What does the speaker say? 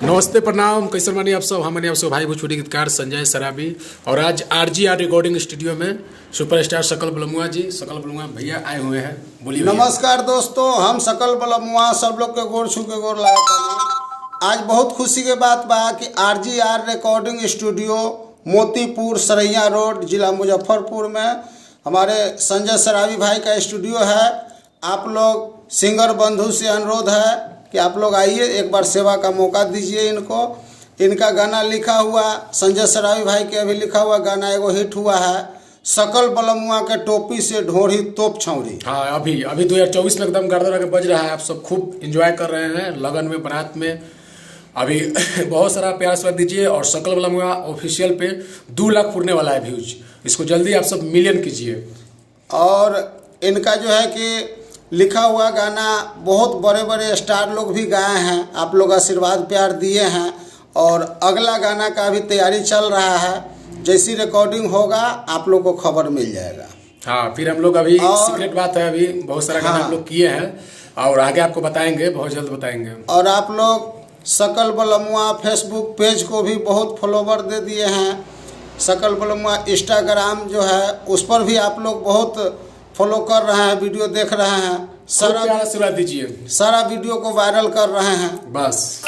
नमस्ते प्रणाम, कैसे मानी आप सब। हमारे आप सब भाई भोजपुरी गीतकार संजय सराबी और आज RGR रिकॉर्डिंग स्टूडियो में सुपरस्टार सकल बलमुआ जी, सकल बलमुआ भैया आए हुए हैं। बोलिए। नमस्कार दोस्तों, हम सकल बलमुआ सब लोग के गोर छू के गोर लगाता। आज बहुत खुशी के बात बा कि RGR recording studio Motipur Saraiya road जिला मुजफ्फरपुर में हमारे संजय सराबी भाई का स्टूडियो है। आप लोग सिंगर बंधु से अनुरोध है कि आप लोग आइए, एक बार सेवा का मौका दीजिए इनको। इनका गाना लिखा हुआ संजय सराबी भाई के अभी लिखा हुआ गाना एगो हिट हुआ है, सकल बलमुआ के टोपी से ढोरी तोप छौरी। हाँ, अभी 2024 में एकदम गर्दा के बज रहा है। आप सब खूब एंजॉय कर रहे हैं लगन में, बारात में। अभी बहुत सारा प्यार स्वाद दीजिए और सकल बलमुआ ऑफिशियल पे 2 लाख पुरने वाला है व्यूज। इसको जल्दी आप सब मिलियन कीजिए। और इनका जो है कि लिखा हुआ गाना बहुत बड़े बड़े स्टार लोग भी गाए हैं, आप लोग आशीर्वाद प्यार दिए हैं। और अगला गाना का भी तैयारी चल रहा है, जैसी रिकॉर्डिंग होगा आप लोग को खबर मिल जाएगा। हाँ, फिर हम लोग अभी सीक्रेट बात है, अभी बहुत सारा गाना हम लोग किए हैं और आगे आपको बताएंगे, बहुत जल्द बताएंगे। और आप लोग सकल बलमुआ फेसबुक पेज को भी बहुत फॉलोवर दे दिए हैं। सकल बलमुआ इंस्टाग्राम जो है उस पर भी आप लोग बहुत फॉलो कर रहे हैं, वीडियो देख रहे हैं, सारा आशीर्वाद दीजिए। सारा वीडियो को वायरल कर रहे हैं बस।